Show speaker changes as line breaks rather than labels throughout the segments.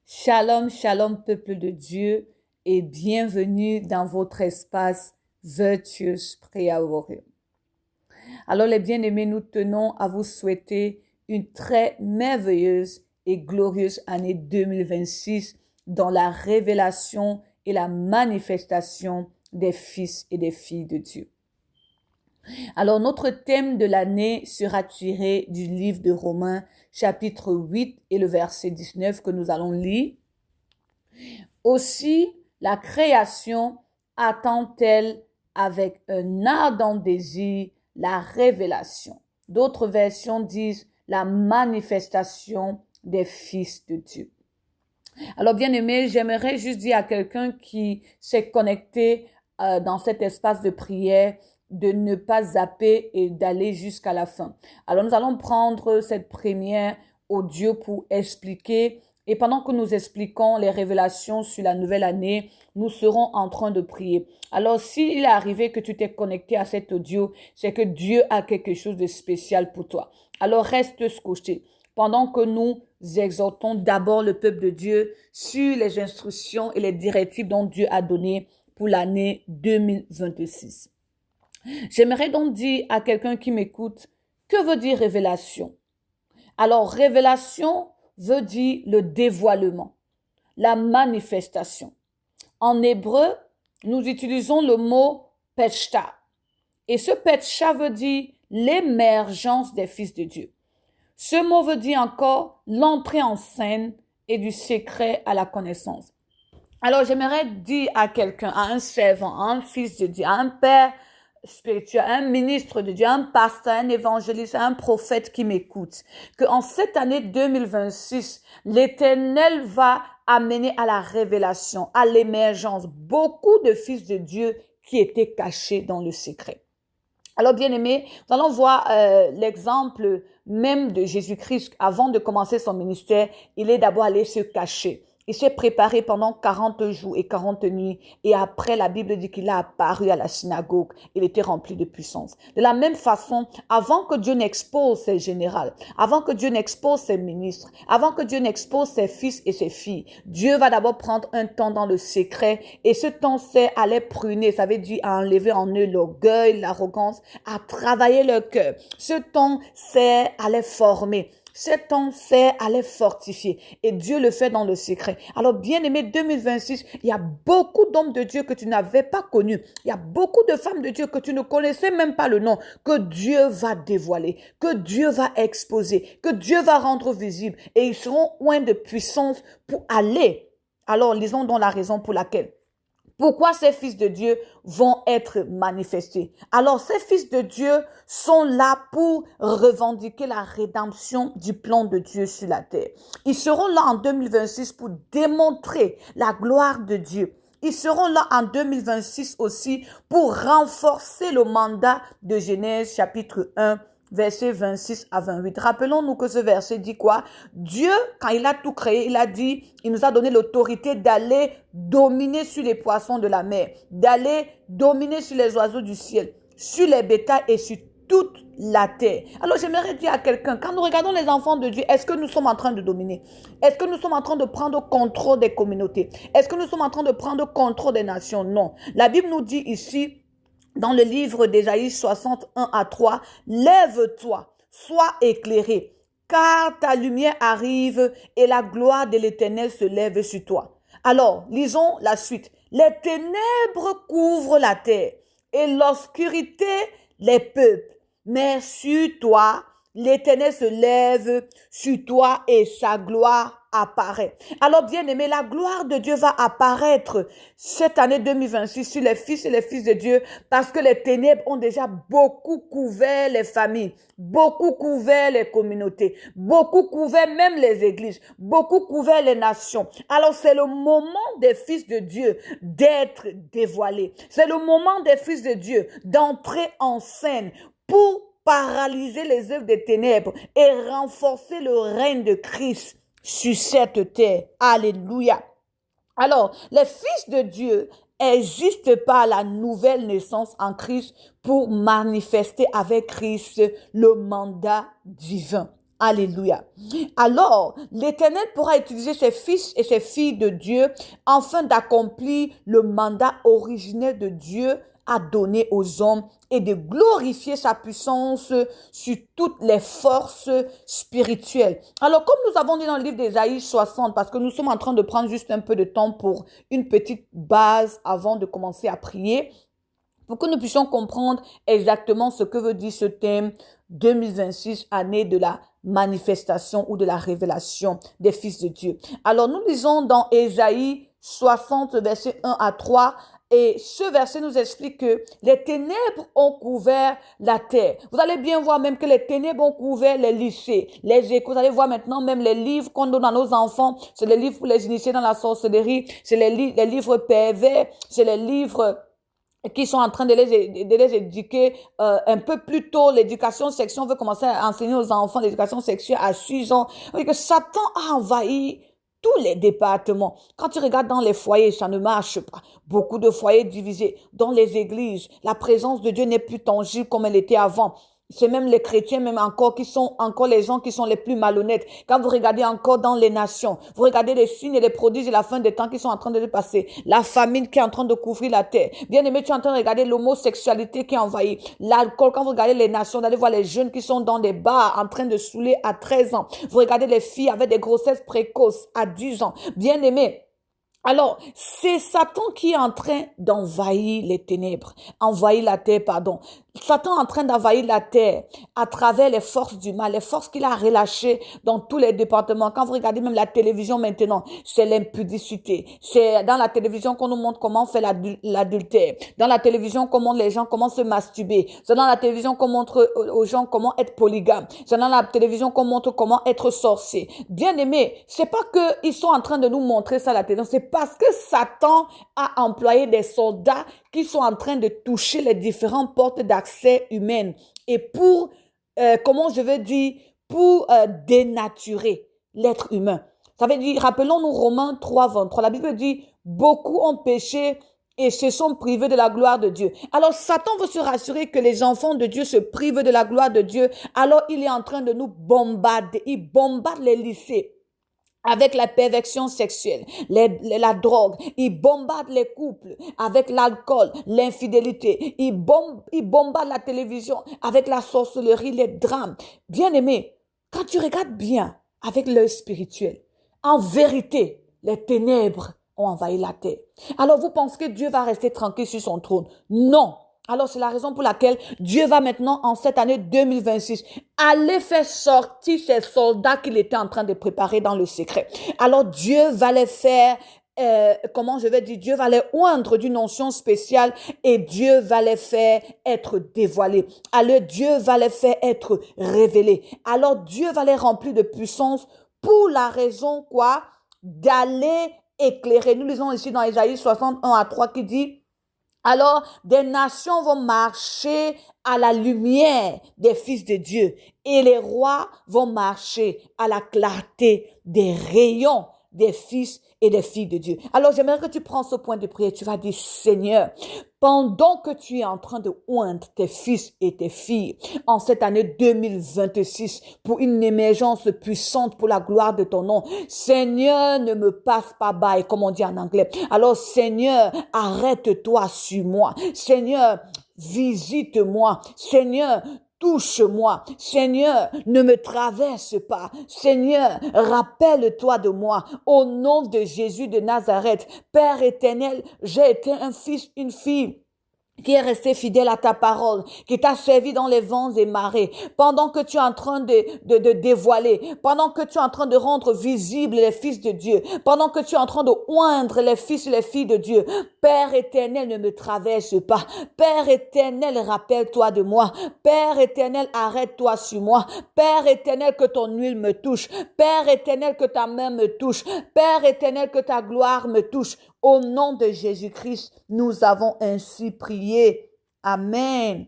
Shalom, shalom, peuple de Dieu, et bienvenue dans votre espace Virtuous Prayer Warrior. Alors, les bien-aimés, nous tenons à vous souhaiter une très merveilleuse et glorieuse année 2026 dans la révélation et la manifestation des fils et des filles de Dieu. Alors, notre thème de l'année sera tiré du livre de Romains, chapitre 8 et le verset 19 que nous allons lire. Aussi, la création attend-elle avec un ardent désir la révélation. D'autres versions disent la manifestation des fils de Dieu. Alors, bien aimé, j'aimerais juste dire à quelqu'un qui s'est connecté dans cet espace de prière de ne pas zapper et d'aller jusqu'à la fin. Alors, nous allons prendre cette première audio pour expliquer. Et pendant que nous expliquons les révélations sur la nouvelle année, nous serons en train de prier. Alors, s'il est arrivé que tu t'es connecté à cet audio, c'est que Dieu a quelque chose de spécial pour toi. Alors, reste scotché. Pendant que nous exhortons d'abord le peuple de Dieu sur les instructions et les directives dont Dieu a données pour l'année 2026. J'aimerais donc dire à quelqu'un qui m'écoute, que veut dire révélation? Alors, révélation veut dire le dévoilement, la manifestation. En hébreu, nous utilisons le mot petshta. Et ce petshta veut dire l'émergence des fils de Dieu. Ce mot veut dire encore l'entrée en scène et du secret à la connaissance. Alors, j'aimerais dire à quelqu'un, à un servant, à un fils de Dieu, à un père spirituel, à un ministre de Dieu, à un pasteur, un évangéliste, à un prophète qui m'écoute, qu'en cette année 2026, l'Éternel va amener à la révélation, à l'émergence, beaucoup de fils de Dieu qui étaient cachés dans le secret. Alors, bien aimé, nous allons voir l'exemple même de Jésus-Christ. Avant de commencer son ministère, il est d'abord allé se cacher. Il s'est préparé pendant 40 jours et 40 nuits. Et après, la Bible dit qu'il a apparu à la synagogue. Il était rempli de puissance. De la même façon, avant que Dieu n'expose ses généraux, avant que Dieu n'expose ses ministres, avant que Dieu n'expose ses fils et ses filles, Dieu va d'abord prendre un temps dans le secret. Et ce temps sert à les pruner. Ça veut dire à enlever en eux l'orgueil, l'arrogance, à travailler leur cœur. Ce temps sert à les former. Ce temps sert à les fortifier. Et Dieu le fait dans le secret. Alors, bien aimé, 2026, il y a beaucoup d'hommes de Dieu que tu n'avais pas connus. Il y a beaucoup de femmes de Dieu que tu ne connaissais même pas le nom. Que Dieu va dévoiler. Que Dieu va exposer. Que Dieu va rendre visible. Et ils seront loin de puissance pour aller. Alors, lisons donc la raison pour laquelle. Pourquoi ces fils de Dieu vont être manifestés? Alors, ces fils de Dieu sont là pour revendiquer la rédemption du plan de Dieu sur la terre. Ils seront là en 2026 pour démontrer la gloire de Dieu. Ils seront là en 2026 aussi pour renforcer le mandat de Genèse chapitre 1, versets 26 à 28. Rappelons-nous que ce verset dit quoi? Dieu, quand il a tout créé, il a dit, il nous a donné l'autorité d'aller dominer sur les poissons de la mer, d'aller dominer sur les oiseaux du ciel, sur les bétails et sur toute la terre. Alors j'aimerais dire à quelqu'un, quand nous regardons les enfants de Dieu, est-ce que nous sommes en train de dominer? Est-ce que nous sommes en train de prendre contrôle des communautés? Est-ce que nous sommes en train de prendre contrôle des nations? Non. La Bible nous dit ici, dans le livre d'Ésaïe 61 à 3, lève-toi, sois éclairé, car ta lumière arrive et la gloire de l'Éternel se lève sur toi. Alors, lisons la suite. Les ténèbres couvrent la terre et l'obscurité les peuples. Mais sur toi, l'Éternel se lève sur toi et sa gloire apparaît. Alors, bien aimé, la gloire de Dieu va apparaître cette année 2026 sur les fils et les fils de Dieu parce que les ténèbres ont déjà beaucoup couvert les familles, beaucoup couvert les communautés, beaucoup couvert même les églises, beaucoup couvert les nations. Alors, c'est le moment des fils de Dieu d'être dévoilés. C'est le moment des fils de Dieu d'entrer en scène pour paralyser les œuvres des ténèbres et renforcer le règne de Christ sur cette terre. Alléluia. Alors, les fils de Dieu n'existent pas à la nouvelle naissance en Christ pour manifester avec Christ le mandat divin. Alléluia. Alors, l'Éternel pourra utiliser ses fils et ses filles de Dieu afin d'accomplir le mandat originel de Dieu à donner aux hommes et de glorifier sa puissance sur toutes les forces spirituelles. Alors, comme nous avons dit dans le livre d'Ésaïe 60, parce que nous sommes en train de prendre juste un peu de temps pour une petite base avant de commencer à prier, pour que nous puissions comprendre exactement ce que veut dire ce thème 2026, année de la manifestation ou de la révélation des fils de Dieu. Alors, nous lisons dans Ésaïe 60, versets 1 à 3, et ce verset nous explique que les ténèbres ont couvert la terre. Vous allez bien voir même que les ténèbres ont couvert les lycées, les écoles. Vous allez voir maintenant même les livres qu'on donne à nos enfants. C'est les livres pour les initier dans la sorcellerie. C'est les livres pervers. C'est les livres qui sont en train de les éduquer un peu plus tôt. L'éducation sexuelle, on veut commencer à enseigner aux enfants l'éducation sexuelle à 6 ans. Que Satan a envahi tous les départements. Quand tu regardes dans les foyers, ça ne marche pas. Beaucoup de foyers divisés. Dans les églises, la présence de Dieu n'est plus tangible comme elle était avant. C'est même les chrétiens, même encore, qui sont encore les gens qui sont les plus malhonnêtes. Quand vous regardez encore dans les nations, vous regardez les signes et les prodiges de la fin des temps qui sont en train de se passer. La famine qui est en train de couvrir la terre. Bien aimé, tu es en train de regarder l'homosexualité qui est envahie. L'alcool, quand vous regardez les nations, vous allez voir les jeunes qui sont dans des bars en train de saouler à 13 ans. Vous regardez les filles avec des grossesses précoces à 10 ans. Bien aimé. Alors, c'est Satan qui est en train d'envahir les ténèbres, envahir la terre, pardon. Satan est en train d'envahir la terre à travers les forces du mal, les forces qu'il a relâchées dans tous les départements. Quand vous regardez même la télévision maintenant, c'est l'impudicité. C'est dans la télévision qu'on nous montre comment on fait l'adultère. Dans la télévision, comment les gens commencent à se masturber. C'est dans la télévision qu'on montre aux gens comment être polygame. C'est dans la télévision qu'on montre comment être sorcier. Bien aimé, c'est pas que ils sont en train de nous montrer ça à la télévision, c'est parce que Satan a employé des soldats qui sont en train de toucher les différentes portes d'accès humaines et pour, comment je veux dire, pour dénaturer l'être humain. Ça veut dire, rappelons-nous Romains 3, 23, la Bible dit, beaucoup ont péché et se sont privés de la gloire de Dieu. Alors Satan veut se rassurer que les enfants de Dieu se privent de la gloire de Dieu. Alors il est en train de nous bombarder. Il bombarde les lycées avec la perversion sexuelle, la drogue. Il bombarde les couples avec l'alcool, l'infidélité. Il bombarde la télévision avec la sorcellerie, les drames. Bien aimé, quand tu regardes bien avec l'œil spirituel, en vérité, les ténèbres ont envahi la terre. Alors vous pensez que Dieu va rester tranquille sur son trône? Non. Alors c'est la raison pour laquelle Dieu va maintenant, en cette année 2026, aller faire sortir ces soldats qu'il était en train de préparer dans le secret. Alors Dieu va les faire, Dieu va les oindre d'une onction spéciale et Dieu va les faire être dévoilés. Alors Dieu va les faire être révélés. Alors Dieu va les remplir de puissance pour la raison quoi? D'aller éclairer. Nous lisons ici dans Ésaïe 61 à 3 qui dit: alors, des nations vont marcher à la lumière des fils de Dieu et les rois vont marcher à la clarté des rayons des fils et des filles de Dieu. Alors, j'aimerais que tu prends ce point de prière. Tu vas dire: Seigneur, pendant que tu es en train de oindre tes fils et tes filles en cette année 2026 pour une émergence puissante pour la gloire de ton nom, Seigneur, ne me passe pas bye, comme on dit en anglais. Alors, Seigneur, arrête-toi sur moi. Seigneur, visite-moi. Seigneur, touche-moi. Seigneur, ne me traverse pas. Seigneur, rappelle-toi de moi. Au nom de Jésus de Nazareth, Père éternel, j'ai été un fils, une fille qui est resté fidèle à ta parole, qui t'a servi dans les vents et marées, pendant que tu es en train de dévoiler, pendant que tu es en train de rendre visibles les fils de Dieu, pendant que tu es en train de oindre les fils et les filles de Dieu. Père éternel, ne me traverse pas. Père éternel, rappelle-toi de moi. Père éternel, arrête-toi sur moi. Père éternel, que ton huile me touche. Père éternel, que ta main me touche. Père éternel, que ta gloire me touche. Au nom de Jésus-Christ, nous avons ainsi prié. Amen.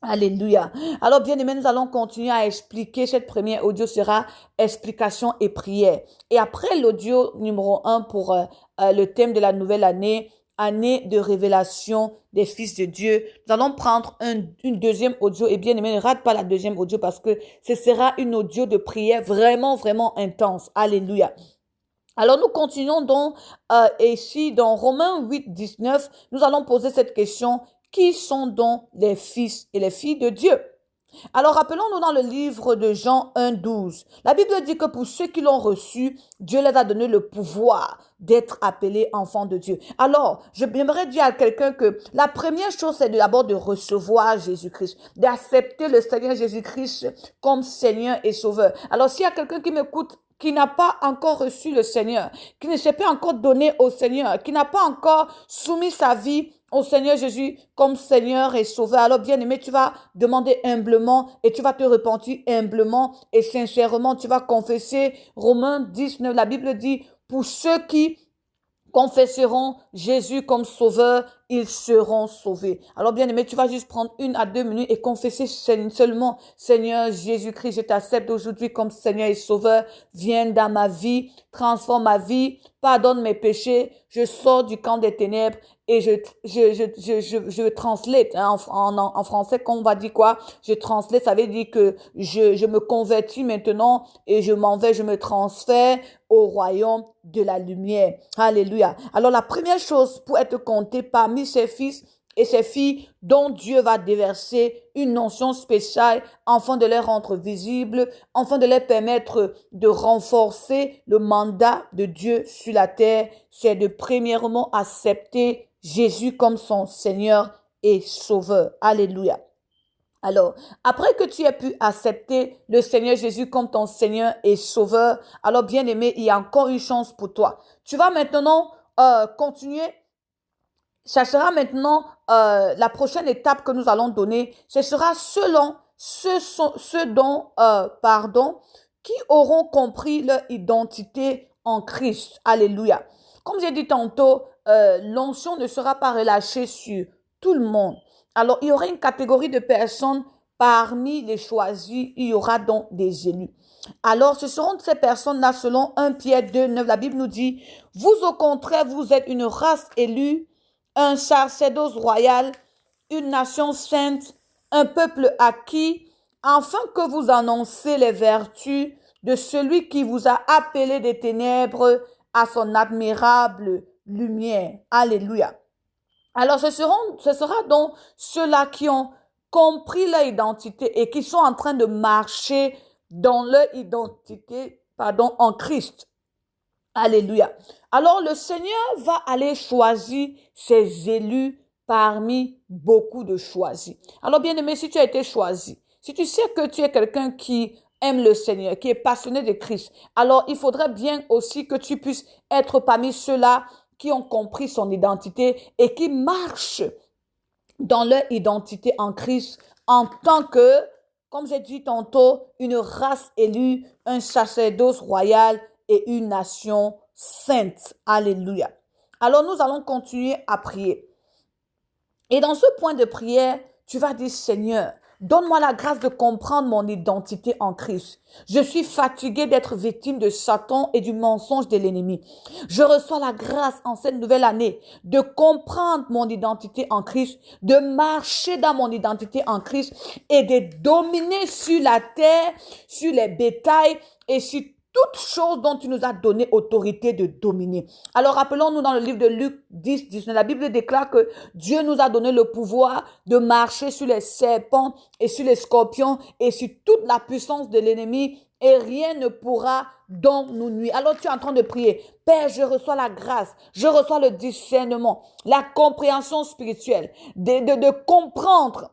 Alléluia. Alors, bien aimé, nous allons continuer à expliquer. Cette première audio sera explication et prière. Et après l'audio numéro 1 pour le thème de la nouvelle année, année de révélation des fils de Dieu. Nous allons prendre une deuxième audio. Et bien aimé, ne rate pas la deuxième audio parce que ce sera une audio de prière vraiment, vraiment intense. Alléluia. Alors nous continuons donc ici dans Romains 8, 19. Nous allons poser cette question. Qui sont donc les fils et les filles de Dieu? Alors, rappelons-nous dans le livre de Jean 1, 12. La Bible dit que pour ceux qui l'ont reçu, Dieu leur a donné le pouvoir d'être appelés enfants de Dieu. Alors, j'aimerais dire à quelqu'un que la première chose, c'est d'abord de recevoir Jésus-Christ, d'accepter le Seigneur Jésus-Christ comme Seigneur et Sauveur. Alors, s'il y a quelqu'un qui m'écoute, qui n'a pas encore reçu le Seigneur, qui ne s'est pas encore donné au Seigneur, qui n'a pas encore soumis sa vie au Seigneur Jésus comme Seigneur et Sauveur. Alors bien aimé, tu vas demander humblement et tu vas te repentir humblement et sincèrement. Tu vas confesser Romains 19, la Bible dit, pour ceux qui confesseront Jésus comme sauveur, ils seront sauvés. Alors bien aimé, tu vas juste prendre 1 à 2 minutes et confesser seulement, Seigneur Jésus-Christ, je t'accepte aujourd'hui comme Seigneur et Sauveur. Viens dans ma vie, transforme ma vie, pardonne mes péchés. Je sors du camp des ténèbres et je translate en français, qu'on va dire quoi? Je translate, ça veut dire que je me convertis maintenant et je m'en vais, je me transfère au royaume de la lumière. Alléluia. Alors la première chose pour être compté parmi ses fils et ses filles dont Dieu va déverser une notion spéciale afin de les rendre visibles, afin de leur permettre de renforcer le mandat de Dieu sur la terre, c'est de premièrement accepter Jésus comme son Seigneur et Sauveur. Alléluia. Alors, après que tu aies pu accepter le Seigneur Jésus comme ton Seigneur et Sauveur, alors bien aimé, il y a encore une chance pour toi. Tu vas maintenant continuer. Ça sera maintenant la prochaine étape que nous allons donner. Ce sera selon ceux dont, qui auront compris leur identité en Christ. Alléluia. Comme j'ai dit tantôt, l'onction ne sera pas relâchée sur tout le monde. Alors, il y aura une catégorie de personnes parmi les choisis, il y aura donc des élus. Alors, ce seront ces personnes-là, selon 1 Pierre 2, 9, la Bible nous dit, vous au contraire, vous êtes une race élue, un sacerdoce royal, une nation sainte, un peuple acquis, afin que vous annoncez les vertus de celui qui vous a appelé des ténèbres à son admirable lumière. Alléluia. Alors, ce sera donc ceux-là qui ont compris leur identité et qui sont en train de marcher dans leur identité, en Christ. Alléluia. Alors, le Seigneur va aller choisir ses élus parmi beaucoup de choisis. Alors, bien aimé, si tu as été choisi, si tu sais que tu es quelqu'un qui aime le Seigneur, qui est passionné de Christ, alors il faudrait bien aussi que tu puisses être parmi ceux-là qui ont compris son identité et qui marchent dans leur identité en Christ en tant que, comme j'ai dit tantôt, une race élue, un sacerdoce royal et une nation sainte. Alléluia. Alors nous allons continuer à prier. Et dans ce point de prière, tu vas dire, Seigneur, donne-moi la grâce de comprendre mon identité en Christ. Je suis fatigué d'être victime de Satan et du mensonge de l'ennemi. Je reçois la grâce en cette nouvelle année de comprendre mon identité en Christ, de marcher dans mon identité en Christ et de dominer sur la terre, sur les bétails et sur toutes choses dont tu nous as donné autorité de dominer. Alors rappelons-nous dans le livre de Luc 10, 19, la Bible déclare que Dieu nous a donné le pouvoir de marcher sur les serpents et sur les scorpions et sur toute la puissance de l'ennemi et rien ne pourra donc nous nuire. Alors tu es en train de prier, Père, je reçois la grâce, je reçois le discernement, la compréhension spirituelle, de comprendre.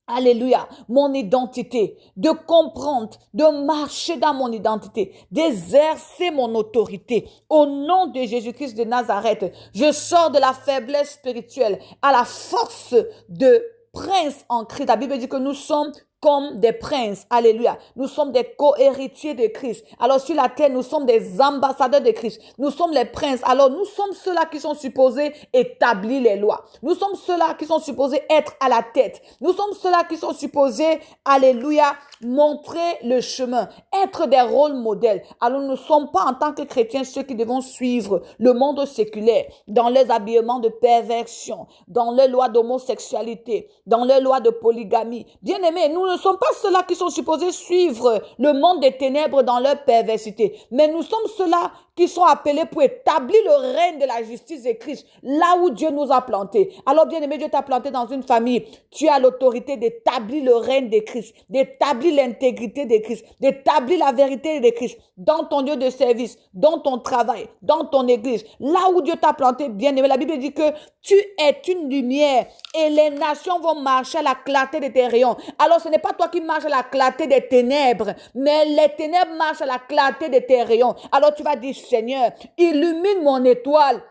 Alléluia, mon identité, de comprendre, de marcher dans mon identité, d'exercer mon autorité. Au nom de Jésus-Christ de Nazareth, je sors de la faiblesse spirituelle à la force de prince en Christ. La Bible dit que nous sommes comme des princes. Alléluia. Nous sommes des co-héritiers de Christ. Alors sur la terre, nous sommes des ambassadeurs de Christ. Nous sommes les princes. Alors nous sommes ceux-là qui sont supposés établir les lois. Nous sommes ceux-là qui sont supposés être à la tête. Nous sommes ceux-là qui sont supposés, alléluia, montrer le chemin, être des rôles modèles. Alors nous ne sommes pas en tant que chrétiens ceux qui devons suivre le monde séculaire dans les habillements de perversion, dans les lois d'homosexualité, dans les lois de polygamie. Bien-aimés, nous ne sommes pas ceux-là qui sont supposés suivre le monde des ténèbres dans leur perversité, mais nous sommes ceux-là qui sont appelés pour établir le règne de la justice de Christ, là où Dieu nous a plantés. Alors, bien-aimé, Dieu t'a planté dans une famille. Tu as l'autorité d'établir le règne de Christ, d'établir l'intégrité de Christ, d'établir la vérité de Christ dans ton lieu de service, dans ton travail, dans ton église. Là où Dieu t'a planté, bien-aimé, la Bible dit que tu es une lumière et les nations vont marcher à la clarté de tes rayons. Alors, ce n'est pas toi qui marches à la clarté des ténèbres, mais les ténèbres marchent à la clarté de tes rayons. Alors, tu vas dire, Seigneur, illumine mon étoile,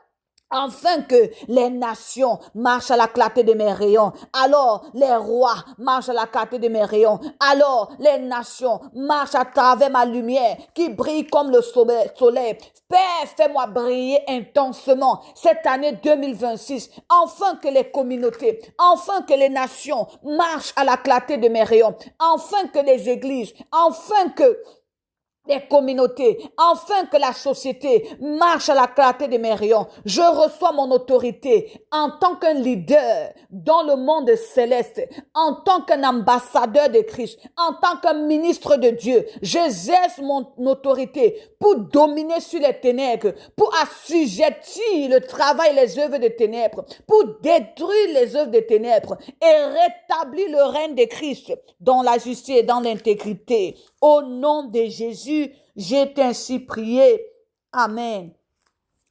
afin que les nations marchent à la clarté de mes rayons. Alors, les rois marchent à la clarté de mes rayons. Alors, les nations marchent à travers ma lumière qui brille comme le soleil. Père, fais-moi briller intensement cette année 2026. Enfin que les communautés, enfin que les nations marchent à la clarté de mes rayons. Enfin que les églises, enfin que des communautés, enfin que la société marche à la clarté de mes rayons. Je reçois mon autorité en tant qu'un leader dans le monde céleste, en tant qu'un ambassadeur de Christ, en tant qu'un ministre de Dieu. J'exerce mon autorité pour dominer sur les ténèbres, pour assujettir le travail et les œuvres des ténèbres, pour détruire les œuvres des ténèbres et rétablir le règne de Christ dans la justice et dans l'intégrité. Au nom de Jésus, j'ai ainsi prié. Amen.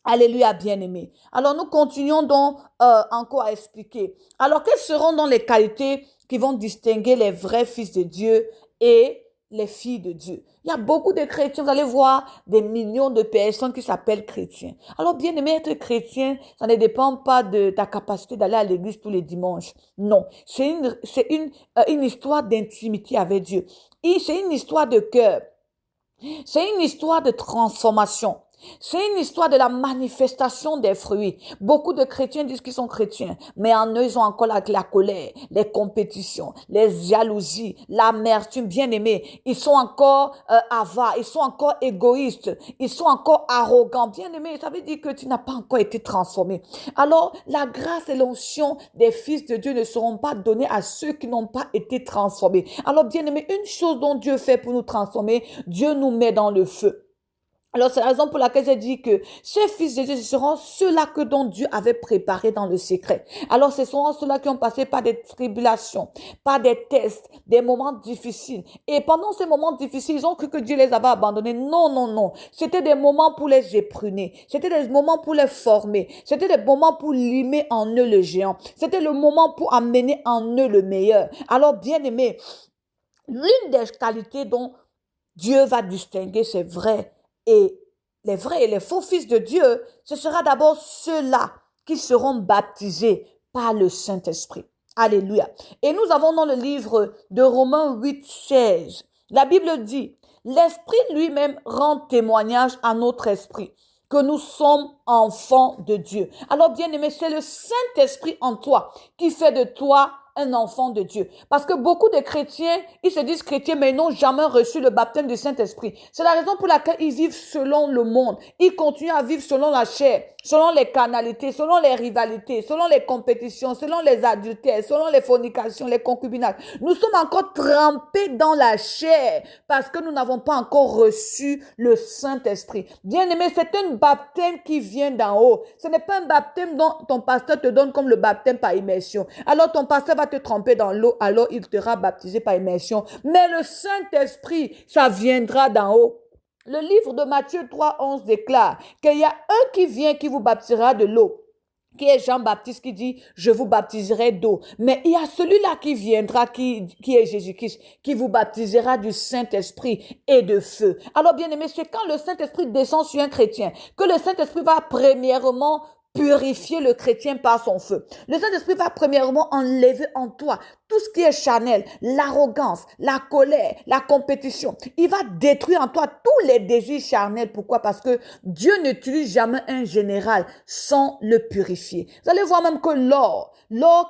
Alléluia, bien-aimé. Alors, nous continuons donc encore à expliquer. Alors, quelles seront donc les qualités qui vont distinguer les vrais fils de Dieu et les filles de Dieu? Il y a beaucoup de chrétiens, vous allez voir des millions de personnes qui s'appellent chrétiens. Alors, bien-aimé, être chrétien, ça ne dépend pas de ta capacité d'aller à l'église tous les dimanches. Non, c'est une histoire d'intimité avec Dieu. Et c'est une histoire de cœur. C'est une histoire de transformation. C'est une histoire de la manifestation des fruits. Beaucoup de chrétiens disent qu'ils sont chrétiens, mais en eux, ils ont encore la colère, les compétitions, les jalousies, l'amertume. Bien-aimés, ils sont encore avares, ils sont encore égoïstes, ils sont encore arrogants. Bien-aimés, ça veut dire que tu n'as pas encore été transformé. Alors, la grâce et l'onction des fils de Dieu ne seront pas données à ceux qui n'ont pas été transformés. Alors, bien-aimés, une chose dont Dieu fait pour nous transformer, Dieu nous met dans le feu. Alors, c'est la raison pour laquelle j'ai dit que ces fils de Dieu, ce seront ceux-là que dont Dieu avait préparé dans le secret. Alors, ce seront ceux-là qui ont passé par des tribulations, par des tests, des moments difficiles. Et pendant ces moments difficiles, ils ont cru que Dieu les avait abandonnés. Non, non, non. C'était des moments pour les épruner. C'était des moments pour les former. C'était des moments pour limer en eux le géant. C'était le moment pour amener en eux le meilleur. Alors, bien aimé, l'une des qualités dont Dieu va distinguer, c'est vrai, et les vrais et les faux fils de Dieu, ce sera d'abord ceux-là qui seront baptisés par le Saint-Esprit. Alléluia. Et nous avons dans le livre de Romains 8:16, la Bible dit, l'Esprit lui-même rend témoignage à notre esprit que nous sommes enfants de Dieu. Alors bien aimé, c'est le Saint-Esprit en toi qui fait de toi un enfant de Dieu. Parce que beaucoup de chrétiens, ils se disent chrétiens, mais ils n'ont jamais reçu le baptême du Saint-Esprit. C'est la raison pour laquelle ils vivent selon le monde. Ils continuent à vivre selon la chair, selon les carnalités, selon les rivalités, selon les compétitions, selon les adultères, selon les fornications, les concubinages. Nous sommes encore trempés dans la chair parce que nous n'avons pas encore reçu le Saint-Esprit. Bien-aimé, c'est un baptême qui vient d'en haut. Ce n'est pas un baptême dont ton pasteur te donne comme le baptême par immersion. Alors ton pasteur va te tremper dans l'eau, alors il te sera baptisé par immersion. Mais le Saint-Esprit, ça viendra d'en haut. Le livre de Matthieu 3:11 déclare qu'il y a un qui vient qui vous baptisera de l'eau, qui est Jean-Baptiste qui dit, je vous baptiserai d'eau. Mais il y a celui-là qui viendra, qui est Jésus-Christ, qui vous baptisera du Saint-Esprit et de feu. Alors bien aimé, c'est quand le Saint-Esprit descend sur un chrétien que le Saint-Esprit va premièrement purifier le chrétien par son feu. Le Saint-Esprit va premièrement enlever en toi tout ce qui est charnel, l'arrogance, la colère, la compétition. Il va détruire en toi tous les désirs charnels. Pourquoi? Parce que Dieu n'utilise jamais un général sans le purifier. Vous allez voir même que l'or,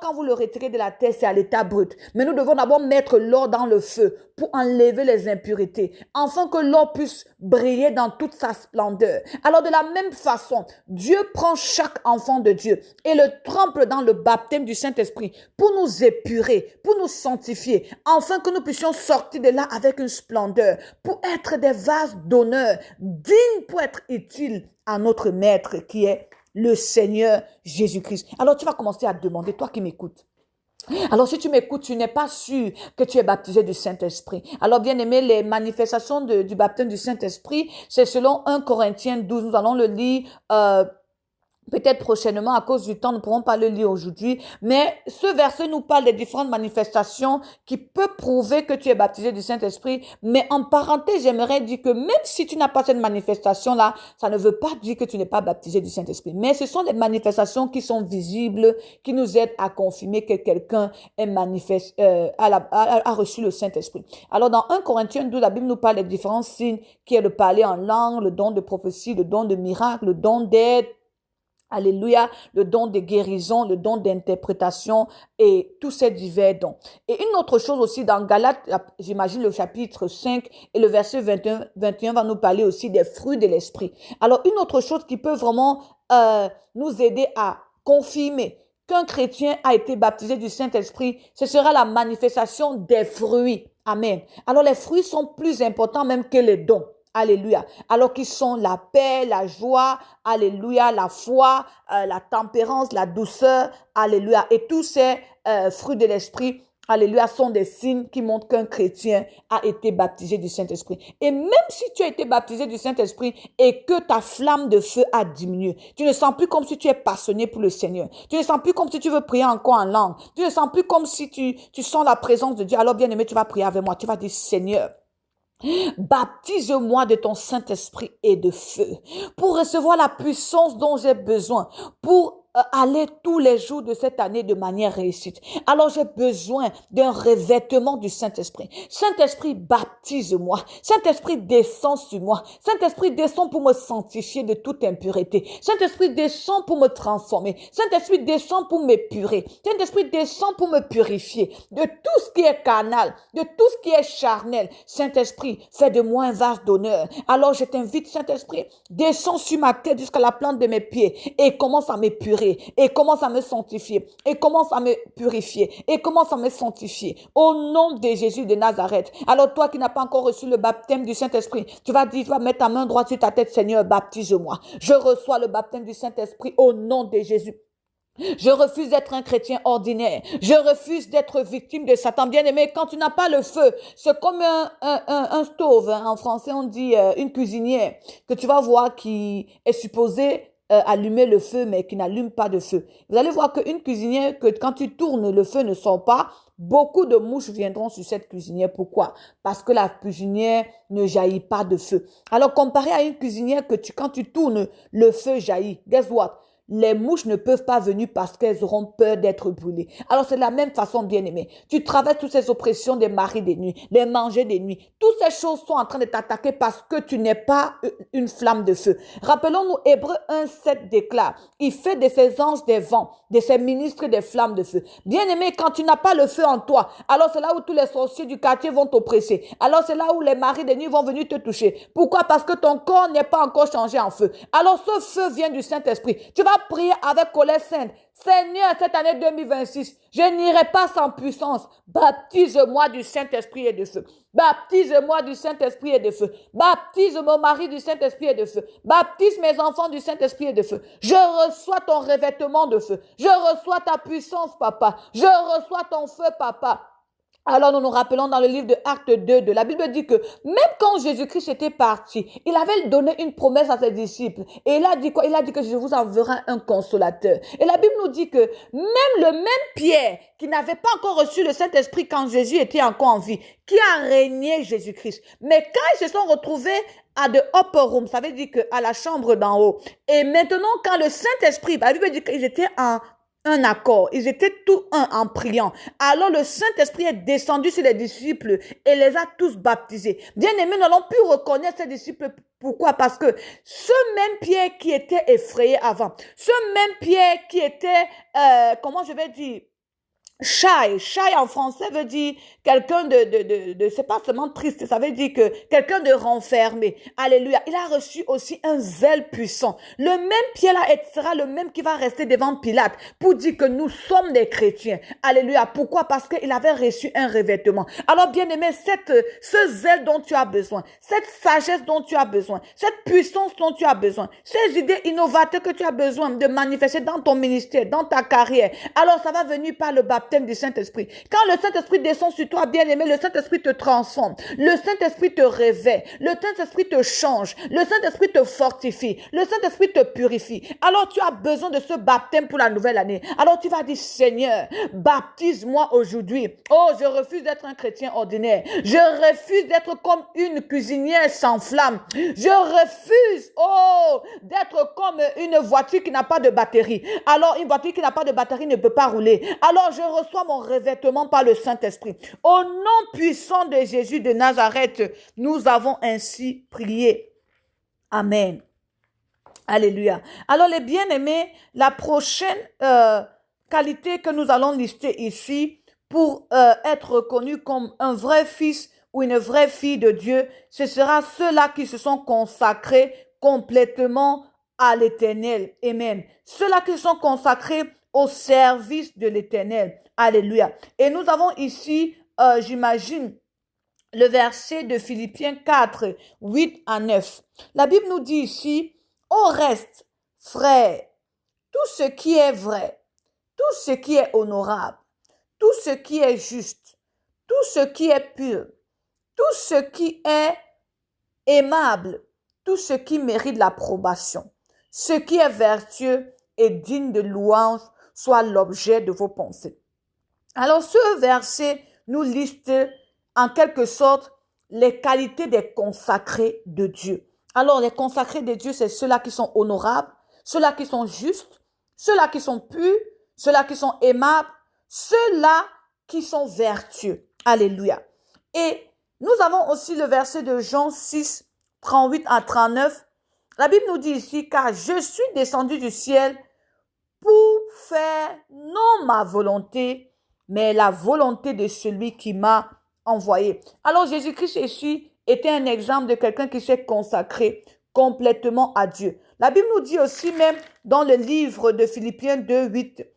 quand vous le retirez de la terre, c'est à l'état brut. Mais nous devons d'abord mettre l'or dans le feu pour enlever les impuretés, afin que l'or puisse briller dans toute sa splendeur. Alors de la même façon, Dieu prend chaque enfant de Dieu et le trempe dans le baptême du Saint-Esprit pour nous épurer, pour nous sanctifier, afin que nous puissions sortir de là avec une splendeur, pour être des vases d'honneur, dignes pour être utiles à notre Maître qui est le Seigneur Jésus-Christ. Alors tu vas commencer à demander, toi qui m'écoutes. Alors, si tu m'écoutes, tu n'es pas sûr que tu es baptisé du Saint-Esprit. Alors, bien aimé, les manifestations du baptême du Saint-Esprit, c'est selon 1 Corinthiens 12. Nous allons le lire peut-être prochainement, à cause du temps, nous ne pourrons pas le lire aujourd'hui, mais ce verset nous parle des différentes manifestations qui peuvent prouver que tu es baptisé du Saint-Esprit, mais en parenthèse, j'aimerais dire que même si tu n'as pas cette manifestation-là, ça ne veut pas dire que tu n'es pas baptisé du Saint-Esprit, mais ce sont des manifestations qui sont visibles, qui nous aident à confirmer que quelqu'un est a reçu le Saint-Esprit. Alors, dans 1 Corinthiens 12, la Bible nous parle des différents signes qui est le parler en langue, le don de prophétie, le don de miracle, le don d'aide, alléluia, le don de guérison, le don d'interprétation et tous ces divers dons. Et une autre chose aussi dans Galates, j'imagine le chapitre 5 et le verset 21 va nous parler aussi des fruits de l'esprit. Alors une autre chose qui peut vraiment nous aider à confirmer qu'un chrétien a été baptisé du Saint-Esprit, ce sera la manifestation des fruits. Amen. Alors les fruits sont plus importants même que les dons. Alléluia. Alors qu'ils sont la paix, la joie, alléluia, la foi, la tempérance, la douceur, alléluia. Et tous ces fruits de l'esprit, alléluia, sont des signes qui montrent qu'un chrétien a été baptisé du Saint-Esprit. Et même si tu as été baptisé du Saint-Esprit et que ta flamme de feu a diminué, tu ne sens plus comme si tu es passionné pour le Seigneur. Tu ne sens plus comme si tu veux prier encore en langue. Tu ne sens plus comme si tu sens la présence de Dieu. Alors bien aimé, tu vas prier avec moi. Tu vas dire, Seigneur, baptise-moi de ton Saint-Esprit et de feu pour recevoir la puissance dont j'ai besoin pour aller tous les jours de cette année de manière réussite. Alors j'ai besoin d'un revêtement du Saint-Esprit. Saint-Esprit, baptise-moi. Saint-Esprit, descends sur moi. Saint-Esprit, descends pour me sanctifier de toute impureté. Saint-Esprit, descends pour me transformer. Saint-Esprit, descends pour m'épurer. Saint-Esprit, descends pour me purifier de tout ce qui est carnal, de tout ce qui est charnel. Saint-Esprit, fais de moi un vase d'honneur. Alors je t'invite, Saint-Esprit, descends sur ma tête jusqu'à la plante de mes pieds et commence à m'épurer. Et commence à me sanctifier, et commence à me purifier, et commence à me sanctifier. Au nom de Jésus de Nazareth. Alors toi qui n'as pas encore reçu le baptême du Saint-Esprit, tu vas mettre ta main droite sur ta tête, Seigneur, baptise-moi. Je reçois le baptême du Saint-Esprit au nom de Jésus. Je refuse d'être un chrétien ordinaire. Je refuse d'être victime de Satan. Bien aimé, quand tu n'as pas le feu, c'est comme un stove. Hein. En français, on dit une cuisinière que tu vas voir qui est supposée allumer le feu, mais qui n'allume pas de feu. Vous allez voir qu'une cuisinière, que quand tu tournes, le feu ne sort pas. Beaucoup de mouches viendront sur cette cuisinière. Pourquoi? Parce que la cuisinière ne jaillit pas de feu. Alors, comparé à une cuisinière quand tu tournes, le feu jaillit. Guess what? Les mouches ne peuvent pas venir parce qu'elles auront peur d'être brûlées. Alors c'est de la même façon, bien-aimé. Tu traverses toutes ces oppressions des maris des nuits, des mangers des nuits. Toutes ces choses sont en train de t'attaquer parce que tu n'es pas une flamme de feu. Rappelons-nous, Hébreux 1:7 déclare, il fait de ses anges des vents, de ses ministres des flammes de feu. Bien-aimé, quand tu n'as pas le feu en toi, alors c'est là où tous les sorciers du quartier vont t'oppresser. Alors c'est là où les maris des nuits vont venir te toucher. Pourquoi? Parce que ton corps n'est pas encore changé en feu. Alors ce feu vient du Saint-Esprit. Tu vas prier avec colère sainte. Seigneur, cette année 2026, je n'irai pas sans puissance. Baptise-moi du Saint-Esprit et de feu. Baptise-moi du Saint-Esprit et de feu. Baptise mon mari du Saint-Esprit et de feu. Baptise mes enfants du Saint-Esprit et de feu. Je reçois ton revêtement de feu. Je reçois ta puissance, papa. Je reçois ton feu, papa. Alors nous nous rappelons dans le livre de Actes 2, la Bible dit que même quand Jésus-Christ était parti, il avait donné une promesse à ses disciples. Et il a dit quoi? Il a dit que je vous enverrai un consolateur. Et la Bible nous dit que même le même Pierre, qui n'avait pas encore reçu le Saint-Esprit quand Jésus était encore en vie, qui a régné Jésus-Christ. Mais quand ils se sont retrouvés à the upper room, ça veut dire qu'à la chambre d'en haut. Et maintenant, quand le Saint-Esprit, la Bible dit qu'ils étaient un accord. Ils étaient tous un en priant. Alors le Saint-Esprit est descendu sur les disciples et les a tous baptisés. Bien-aimés, nous allons plus reconnaître ces disciples. Pourquoi? Parce que ce même Pierre qui était effrayé avant, ce même Pierre qui était, comment je vais dire, shy. Shy en français veut dire quelqu'un c'est pas seulement triste, ça veut dire que quelqu'un de renfermé. Alléluia. Il a reçu aussi un zèle puissant. Le même Pierre-là sera le même qui va rester devant Pilate pour dire que nous sommes des chrétiens. Alléluia. Pourquoi? Parce qu'il avait reçu un revêtement. Alors, bien-aimé, ce zèle dont tu as besoin, cette sagesse dont tu as besoin, cette puissance dont tu as besoin, ces idées innovantes que tu as besoin de manifester dans ton ministère, dans ta carrière, alors ça va venir par le baptême du Saint-Esprit. Quand le Saint-Esprit descend sur toi, bien-aimé, le Saint-Esprit te transforme. Le Saint-Esprit te réveille. Le Saint-Esprit te change. Le Saint-Esprit te fortifie. Le Saint-Esprit te purifie. Alors tu as besoin de ce baptême pour la nouvelle année. Alors tu vas dire, Seigneur, baptise-moi aujourd'hui. Oh, je refuse d'être un chrétien ordinaire. Je refuse d'être comme une cuisinière sans flamme. Je refuse, oh, d'être comme une voiture qui n'a pas de batterie. Alors, une voiture qui n'a pas de batterie ne peut pas rouler. Alors, je reçois mon revêtement par le Saint-Esprit. Au nom puissant de Jésus de Nazareth, nous avons ainsi prié. Amen. Alléluia. Alors, les bien-aimés, la prochaine qualité que nous allons lister ici pour être reconnu comme un vrai fils ou une vraie fille de Dieu, ce sera ceux-là qui se sont consacrés complètement à l'Éternel. Amen. Ceux-là qui sont consacrés au service de l'Éternel. Alléluia. Et nous avons ici, j'imagine, le verset de Philippiens 4, 8 à 9. La Bible nous dit ici, au reste, frères, tout ce qui est vrai, tout ce qui est honorable, tout ce qui est juste, tout ce qui est pur, tout ce qui est aimable, tout ce qui mérite l'approbation, ce qui est vertueux et digne de louange, soit l'objet de vos pensées. Alors, ce verset nous liste en quelque sorte les qualités des consacrés de Dieu. Alors, les consacrés de Dieu, c'est ceux-là qui sont honorables, ceux-là qui sont justes, ceux-là qui sont purs, ceux-là qui sont aimables, ceux-là qui sont vertueux. Alléluia. Et nous avons aussi le verset de Jean 6, 38 à 39. La Bible nous dit ici, car je suis descendu du ciel pour faire non ma volonté, mais la volonté de celui qui m'a envoyé. Alors Jésus-Christ ici était un exemple de quelqu'un qui s'est consacré complètement à Dieu. La Bible nous dit aussi même dans le livre de Philippiens 2, 8,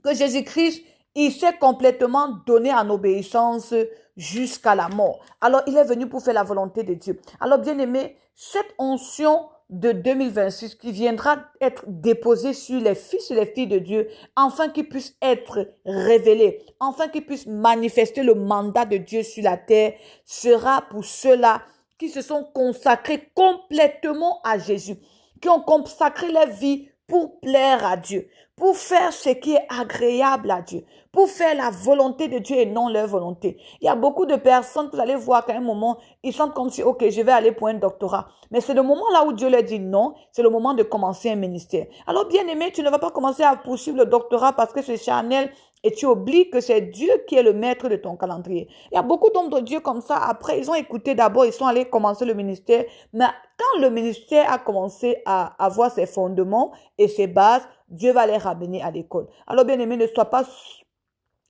que Jésus-Christ, il s'est complètement donné en obéissance jusqu'à la mort. Alors il est venu pour faire la volonté de Dieu. Alors bien aimé, cette onction de 2026 qui viendra être déposé sur les fils et les filles de Dieu, afin qu'ils puissent être révélés, afin qu'ils puissent manifester le mandat de Dieu sur la terre, sera pour ceux-là qui se sont consacrés complètement à Jésus, qui ont consacré leur vie pour plaire à Dieu, pour faire ce qui est agréable à Dieu, pour faire la volonté de Dieu et non leur volonté. Il y a beaucoup de personnes que vous allez voir qu'à un moment, ils sentent comme si, ok, je vais aller pour un doctorat. Mais c'est le moment là où Dieu leur dit non, c'est le moment de commencer un ministère. Alors bien aimé, tu ne vas pas commencer à poursuivre le doctorat parce que c'est charnel et tu oublies que c'est Dieu qui est le maître de ton calendrier. Il y a beaucoup d'hommes de Dieu comme ça. Après, ils ont écouté d'abord, ils sont allés commencer le ministère. Mais quand le ministère a commencé à avoir ses fondements et ses bases, Dieu va les ramener à l'école. Alors bien aimé, ne sois pas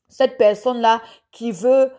cette personne-là qui veut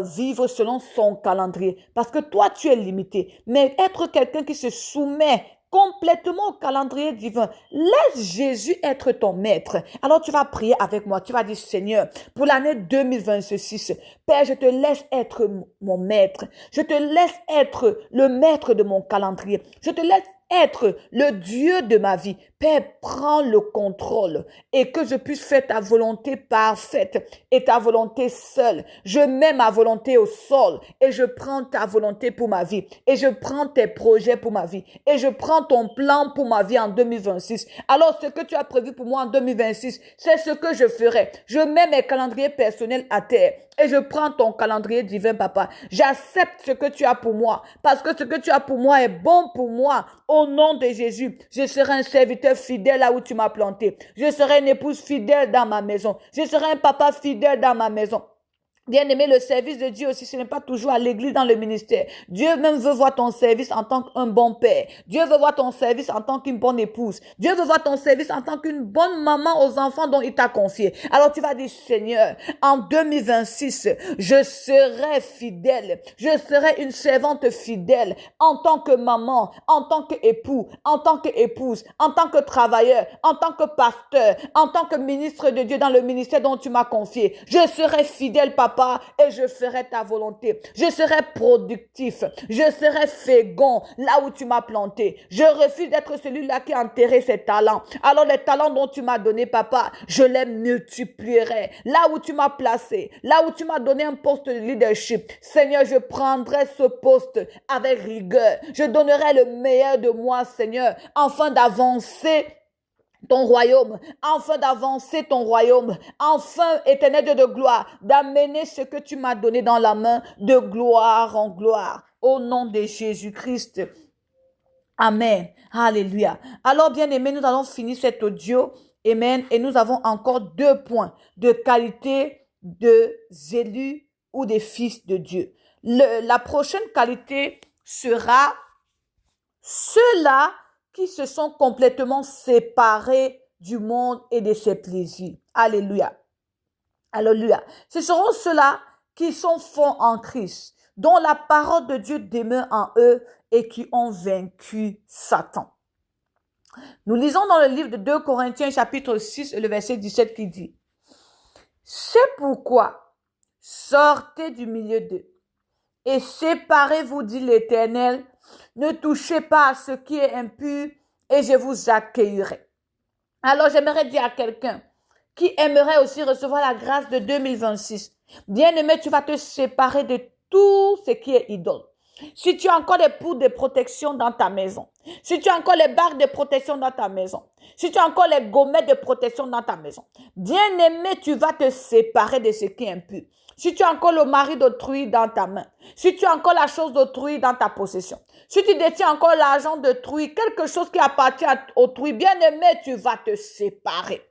vivre selon son calendrier. Parce que toi, tu es limité. Mais être quelqu'un qui se soumet complètement au calendrier divin. Laisse Jésus être ton maître. Alors tu vas prier avec moi. Tu vas dire, Seigneur, pour l'année 2026, Père, je te laisse être mon maître. Je te laisse être le maître de mon calendrier. Je te laisse être le Dieu de ma vie. Père, prends le contrôle et que je puisse faire ta volonté parfaite et ta volonté seule. Je mets ma volonté au sol et je prends ta volonté pour ma vie et je prends tes projets pour ma vie et je prends ton plan pour ma vie en 2026. Alors, ce que tu as prévu pour moi en 2026, c'est ce que je ferai. Je mets mes calendriers personnels à terre et je prends ton calendrier divin, papa. J'accepte ce que tu as pour moi parce que ce que tu as pour moi est bon pour moi. Au Au nom de Jésus, je serai un serviteur fidèle là où tu m'as planté. Je serai une épouse fidèle dans ma maison. Je serai un papa fidèle dans ma maison. Bien-aimé, le service de Dieu aussi, ce n'est pas toujours à l'église, dans le ministère. Dieu même veut voir ton service en tant qu'un bon père. Dieu veut voir ton service en tant qu'une bonne épouse. Dieu veut voir ton service en tant qu'une bonne maman aux enfants dont il t'a confié. Alors tu vas dire, Seigneur, en 2026, je serai fidèle. Je serai une servante fidèle en tant que maman, en tant qu'époux, en tant qu'épouse, en tant que travailleur, en tant que pasteur, en tant que ministre de Dieu dans le ministère dont tu m'as confié. Je serai fidèle, papa, et je ferai ta volonté. Je serai productif. Je serai fécond là où tu m'as planté. Je refuse d'être celui-là qui a enterré ses talents. Alors les talents dont tu m'as donné, papa, je les multiplierai. Là où tu m'as placé, là où tu m'as donné un poste de leadership, Seigneur, je prendrai ce poste avec rigueur. Je donnerai le meilleur de moi, Seigneur, afin d'avancer ton royaume, enfin d'avancer ton royaume, enfin, éternel Dieu de gloire, d'amener ce que tu m'as donné dans la main de gloire en gloire. Au nom de Jésus-Christ. Amen. Alléluia. Alors, bien-aimés, nous allons finir cet audio. Amen. Et nous avons encore 2 points de qualité des élus ou des fils de Dieu. La prochaine qualité sera ceux-là qui se sont complètement séparés du monde et de ses plaisirs. Alléluia. Alléluia. Ce seront ceux-là qui sont forts en Christ, dont la parole de Dieu demeure en eux et qui ont vaincu Satan. Nous lisons dans le livre de 2 Corinthiens chapitre 6 et le verset 17 qui dit « C'est pourquoi sortez du milieu d'eux et séparez-vous, dit l'Éternel, ne touchez pas à ce qui est impur et je vous accueillerai. » Alors j'aimerais dire à quelqu'un qui aimerait aussi recevoir la grâce de 2026. Bien-aimé, tu vas te séparer de tout ce qui est idole. Si tu as encore des poudres de protection dans ta maison, si tu as encore les barres de protection dans ta maison, si tu as encore les gommettes de protection dans ta maison, bien-aimé, tu vas te séparer de ce qui est impur. Si tu as encore le mari d'autrui dans ta main, si tu as encore la chose d'autrui dans ta possession, si tu détiens encore l'argent d'autrui, quelque chose qui appartient à autrui, bien-aimé, tu vas te séparer.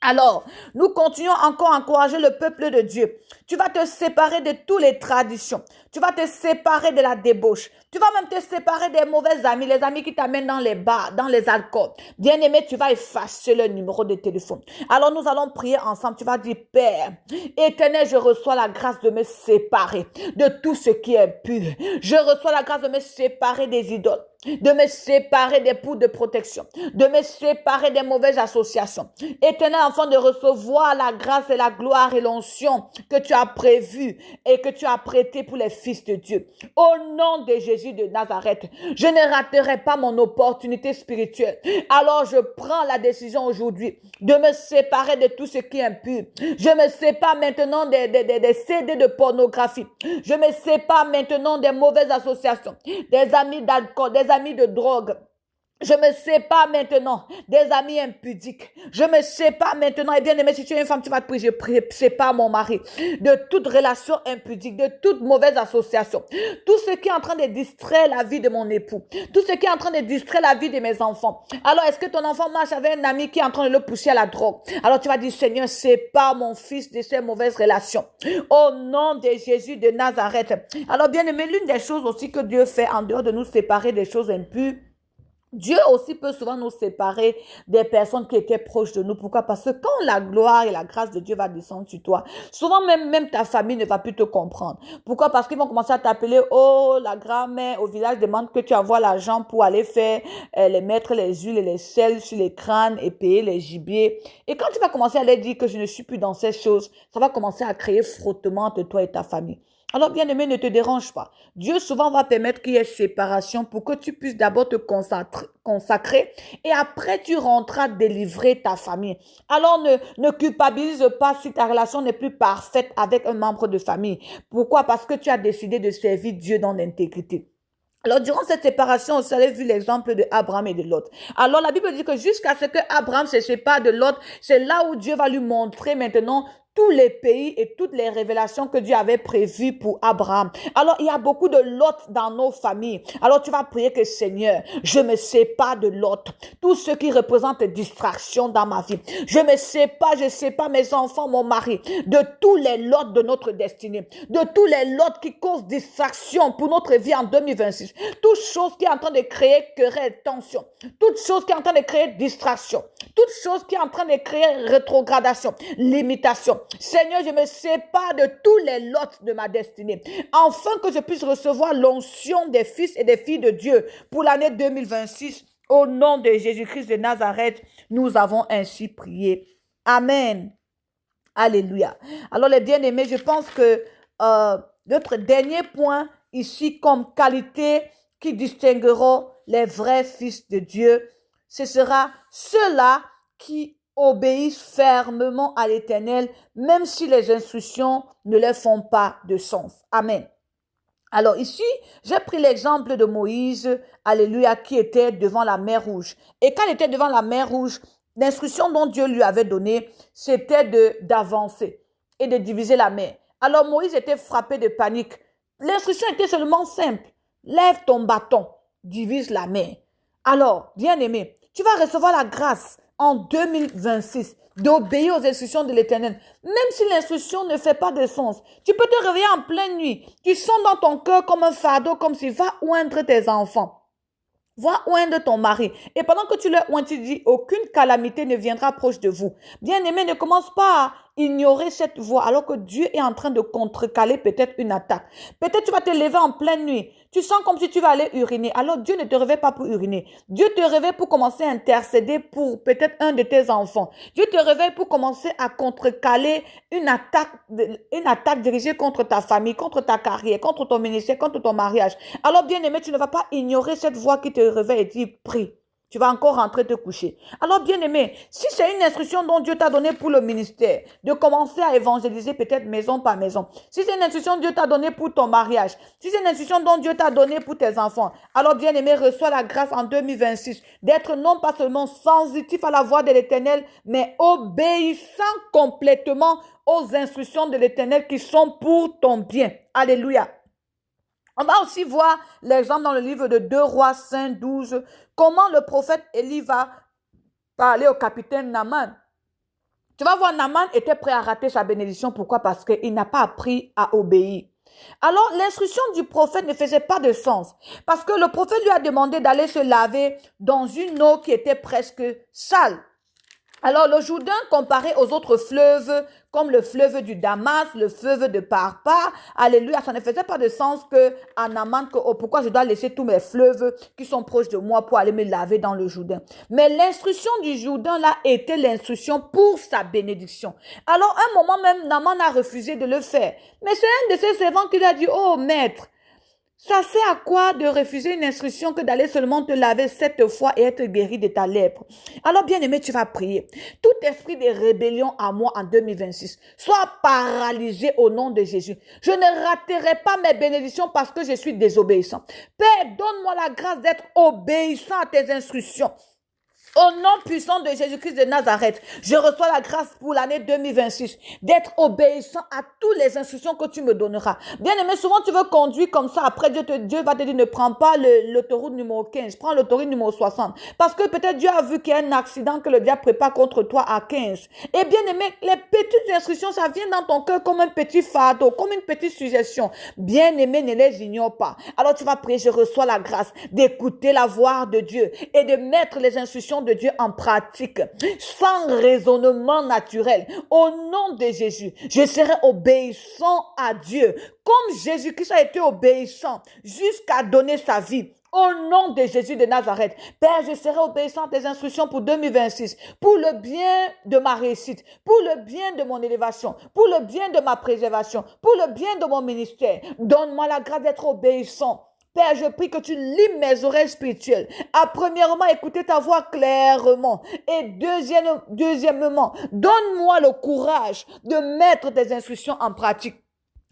Alors, nous continuons encore à encourager le peuple de Dieu. Tu vas te séparer de toutes les traditions. Tu vas te séparer de la débauche. Tu vas même te séparer des mauvais amis, les amis qui t'amènent dans les bars, dans les alcools. Bien-aimé, tu vas effacer le numéro de téléphone. Alors, nous allons prier ensemble. Tu vas dire, Père, Éternel, je reçois la grâce de me séparer de tout ce qui est pur. Je reçois la grâce de me séparer des idoles, de me séparer des poudres de protection, de me séparer des mauvaises associations. Éternel, afin de recevoir la grâce et la gloire et l'onction que tu as prévue et que tu as prêtée pour les fils de Dieu. Au nom de Jésus de Nazareth, je ne raterai pas mon opportunité spirituelle. Alors je prends la décision aujourd'hui de me séparer de tout ce qui est impur. Je me sépare maintenant des CD de pornographie. Je me sépare maintenant des mauvaises associations, des amis d'alcool, des amis de drogue. Je me sépare maintenant des amis impudiques. Je me sépare maintenant, et bien aimé, si tu es une femme, tu vas te prier, je sépare mon mari de toute relation impudique, de toute mauvaise association. Tout ce qui est en train de distraire la vie de mon époux, tout ce qui est en train de distraire la vie de mes enfants. Alors, est-ce que ton enfant marche avec un ami qui est en train de le pousser à la drogue? Alors, tu vas dire, Seigneur, sépare mon fils de ces mauvaises relations. Au nom de Jésus de Nazareth. Alors, bien aimé, l'une des choses aussi que Dieu fait en dehors de nous séparer des choses impures, Dieu aussi peut souvent nous séparer des personnes qui étaient proches de nous. Pourquoi? Parce que quand la gloire et la grâce de Dieu va descendre sur toi, souvent même ta famille ne va plus te comprendre. Pourquoi? Parce qu'ils vont commencer à t'appeler, oh, la grand-mère au village demande que tu envoies l'argent pour aller faire, les mettre les huiles et les sels sur les crânes et payer les gibiers. Et quand tu vas commencer à leur dire que je ne suis plus dans ces choses, ça va commencer à créer frottement entre toi et ta famille. Alors, bien-aimé, ne te dérange pas. Dieu souvent va permettre qu'il y ait séparation pour que tu puisses d'abord te consacrer et après tu rentreras délivrer ta famille. Alors, ne culpabilise pas si ta relation n'est plus parfaite avec un membre de famille. Pourquoi? Parce que tu as décidé de servir Dieu dans l'intégrité. Alors, durant cette séparation, vous avez vu l'exemple de Abraham et de Lot. Alors, la Bible dit que jusqu'à ce que Abraham se sépare de Lot, c'est là où Dieu va lui montrer maintenant tous les pays et toutes les révélations que Dieu avait prévues pour Abraham. Alors, il y a beaucoup de Lot dans nos familles. Alors, tu vas prier que Seigneur, je me sépare de Lot. Tout ce qui représente distraction dans ma vie. Je sépare mes enfants, mon mari, de tous les Lot de notre destinée. De tous les Lot qui causent distraction pour notre vie en 2026. Toute chose qui est en train de créer querelle, tension. Toute chose qui est en train de créer distraction. Toute chose qui est en train de créer rétrogradation, limitation. Seigneur, je me sépare de tous les lots de ma destinée. Afin que je puisse recevoir l'onction des fils et des filles de Dieu pour l'année 2026. Au nom de Jésus-Christ de Nazareth, nous avons ainsi prié. Amen. Alléluia. Alors les bien-aimés, je pense que notre dernier point ici comme qualité qui distingueront les vrais fils de Dieu, ce sera ceux-là qui obéissent fermement à l'Éternel, même si les instructions ne leur font pas de sens. Amen. Alors ici, j'ai pris l'exemple de Moïse, alléluia, qui était devant la mer Rouge. Et quand il était devant la mer Rouge, l'instruction dont Dieu lui avait donnée, c'était d'avancer et de diviser la mer. Alors Moïse était frappé de panique. L'instruction était seulement simple. Lève ton bâton, divise la mer. Alors, bien-aimé, tu vas recevoir la grâce en 2026 d'obéir aux instructions de l'Éternel. Même si l'instruction ne fait pas de sens, tu peux te réveiller en pleine nuit. Tu sens dans ton cœur comme un fardeau, comme si va oindre tes enfants. Va oindre ton mari. Et pendant que tu leur oindres, tu dis, aucune calamité ne viendra proche de vous. Bien-aimé, ne commence pas à ignorer cette voix alors que Dieu est en train de contrecaler peut-être une attaque. Peut-être tu vas te lever en pleine nuit. Tu sens comme si tu vas aller uriner. Alors Dieu ne te réveille pas pour uriner. Dieu te réveille pour commencer à intercéder pour peut-être un de tes enfants. Dieu te réveille pour commencer à contrecaler une attaque dirigée contre ta famille, contre ta carrière, contre ton ministère, contre ton mariage. Alors bien-aimé, tu ne vas pas ignorer cette voix qui te réveille et dit, prie. Tu vas encore rentrer te coucher. Alors, bien-aimé, si c'est une instruction dont Dieu t'a donnée pour le ministère, de commencer à évangéliser peut-être maison par maison, si c'est une instruction que Dieu t'a donnée pour ton mariage, si c'est une instruction dont Dieu t'a donnée pour tes enfants, alors, bien-aimé, reçois la grâce en 2026 d'être non pas seulement sensitif à la voix de l'Éternel, mais obéissant complètement aux instructions de l'Éternel qui sont pour ton bien. Alléluia. On va aussi voir l'exemple dans le livre de 2 Rois 5, 12, comment le prophète Élie va parler au capitaine Naaman. Tu vas voir, Naaman était prêt à rater sa bénédiction. Pourquoi? Parce qu'il n'a pas appris à obéir. Alors, l'instruction du prophète ne faisait pas de sens. Parce que le prophète lui a demandé d'aller se laver dans une eau qui était presque sale. Alors, le Jourdain, comparé aux autres fleuves, comme le fleuve du Damas, le fleuve de Parpa, alléluia, ça ne faisait pas de sens que à Naaman, pourquoi je dois laisser tous mes fleuves qui sont proches de moi pour aller me laver dans le Jourdain. Mais l'instruction du Jourdain, là, était l'instruction pour sa bénédiction. Alors, à un moment même, Naaman a refusé de le faire. Mais c'est un de ses servants qui lui a dit, oh, maître, ça sert à quoi de refuser une instruction que d'aller seulement te laver 7 fois et être guéri de ta lèpre? Alors, bien-aimé, tu vas prier. Tout esprit de rébellion à moi en 2026 soit paralysé au nom de Jésus. Je ne raterai pas mes bénédictions parce que je suis désobéissant. Père, donne-moi la grâce d'être obéissant à tes instructions. Au nom puissant de Jésus-Christ de Nazareth, je reçois la grâce pour l'année 2026 d'être obéissant à toutes les instructions que tu me donneras. Bien aimé, souvent tu veux conduire comme ça. Après, Dieu va te dire ne prends pas l'autoroute numéro 15, prends l'autoroute numéro 60. Parce que peut-être Dieu a vu qu'il y a un accident que le diable prépare contre toi à 15. Et bien aimé, les petites instructions, ça vient dans ton cœur comme un petit fardeau, comme une petite suggestion. Bien aimé, ne les ignore pas. Alors tu vas prier, je reçois la grâce d'écouter la voix de Dieu et de mettre les instructions de Dieu en pratique, sans raisonnement naturel. Au nom de Jésus, je serai obéissant à Dieu, comme Jésus-Christ a été obéissant jusqu'à donner sa vie. Au nom de Jésus de Nazareth, Père, je serai obéissant à tes instructions pour 2026, pour le bien de ma réussite, pour le bien de mon élévation, pour le bien de ma préservation, pour le bien de mon ministère. Donne-moi la grâce d'être obéissant. Père, je prie que tu limes mes oreilles spirituelles à premièrement écouter ta voix clairement et deuxièmement, donne-moi le courage de mettre tes instructions en pratique.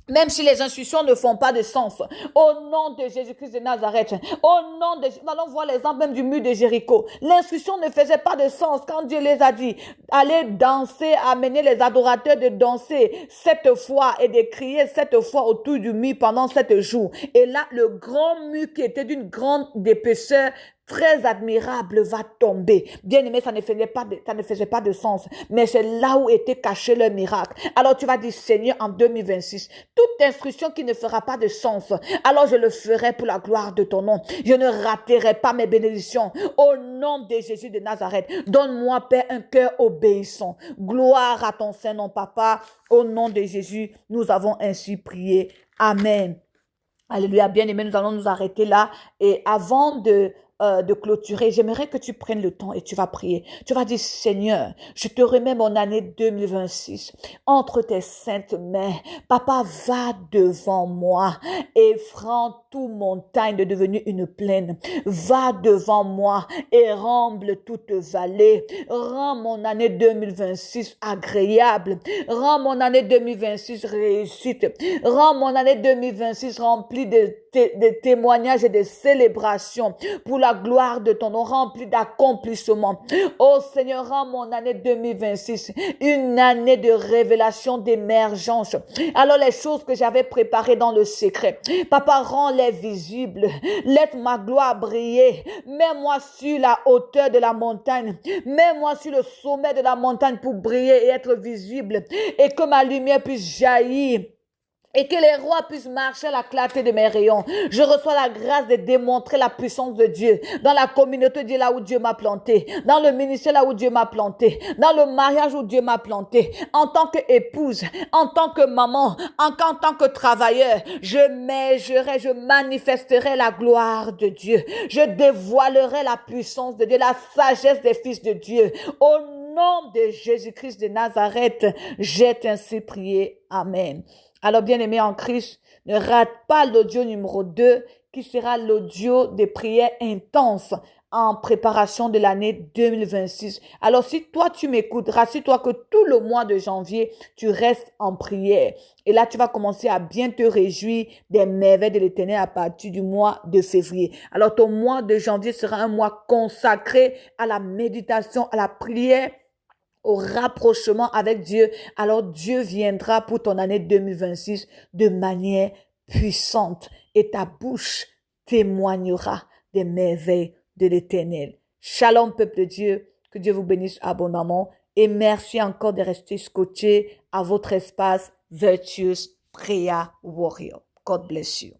Même si les instructions ne font pas de sens, au nom de Jésus-Christ de Nazareth, au nom de, nous allons voir l'exemple même du mur de Jéricho. L'instruction ne faisait pas de sens quand Dieu les a dit, allez danser, amener les adorateurs de danser 7 fois et de crier 7 fois autour du mur pendant 7 jours. Et là, le grand mur qui était d'une grande épaisseur, très admirable, va tomber. Bien aimé, ça ne faisait pas de sens. Mais c'est là où était caché le miracle. Alors tu vas dire, Seigneur, en 2026, toute instruction qui ne fera pas de sens, alors je le ferai pour la gloire de ton nom. Je ne raterai pas mes bénédictions. Au nom de Jésus de Nazareth, donne-moi, Père, un cœur obéissant. Gloire à ton Saint-Nom, Papa. Au nom de Jésus, nous avons ainsi prié. Amen. Alléluia, bien-aimé, nous allons nous arrêter là. Et avant de clôturer, j'aimerais que tu prennes le temps et tu vas prier. Tu vas dire, Seigneur, je te remets mon année 2026 entre tes saintes mains. Papa, va devant moi et rends toute montagne de devenir une plaine. Va devant moi et remble toute vallée. Rends mon année 2026 agréable. Rends mon année 2026 réussite. Rends mon année 2026 remplie de témoignages et de célébrations pour la gloire de ton nom, rempli d'accomplissements. Oh Seigneur, rends mon année 2026 une année de révélation, d'émergence. Alors les choses que j'avais préparées dans le secret, Papa, rends-les visibles. Laisse ma gloire briller. Mets-moi sur la hauteur de la montagne. Mets-moi sur le sommet de la montagne pour briller et être visible. Et que ma lumière puisse jaillir. Et que les rois puissent marcher à la clarté de mes rayons. Je reçois la grâce de démontrer la puissance de Dieu dans la communauté de là où Dieu m'a planté, dans le ministère là où Dieu m'a planté, dans le mariage où Dieu m'a planté, en tant qu'épouse, en tant que maman, en tant que travailleur. Je manifesterai la gloire de Dieu. Je dévoilerai la puissance de Dieu, la sagesse des fils de Dieu. Au nom de Jésus-Christ de Nazareth, j'ai ainsi prié. Amen. Alors, bien-aimés en Christ, ne rate pas l'audio numéro 2 qui sera l'audio des prières intenses en préparation de l'année 2026. Alors, si toi, tu m'écoutes, rassure-toi que tout le mois de janvier, tu restes en prière. Et là, tu vas commencer à bien te réjouir des merveilles de l'Éternel à partir du mois de février. Alors, ton mois de janvier sera un mois consacré à la méditation, à la prière, au rapprochement avec Dieu. Alors Dieu viendra pour ton année 2026 de manière puissante et ta bouche témoignera des merveilles de l'Éternel. Shalom, peuple de Dieu, que Dieu vous bénisse abondamment et merci encore de rester scotché à votre espace Virtuous Prayer Warrior. God bless you.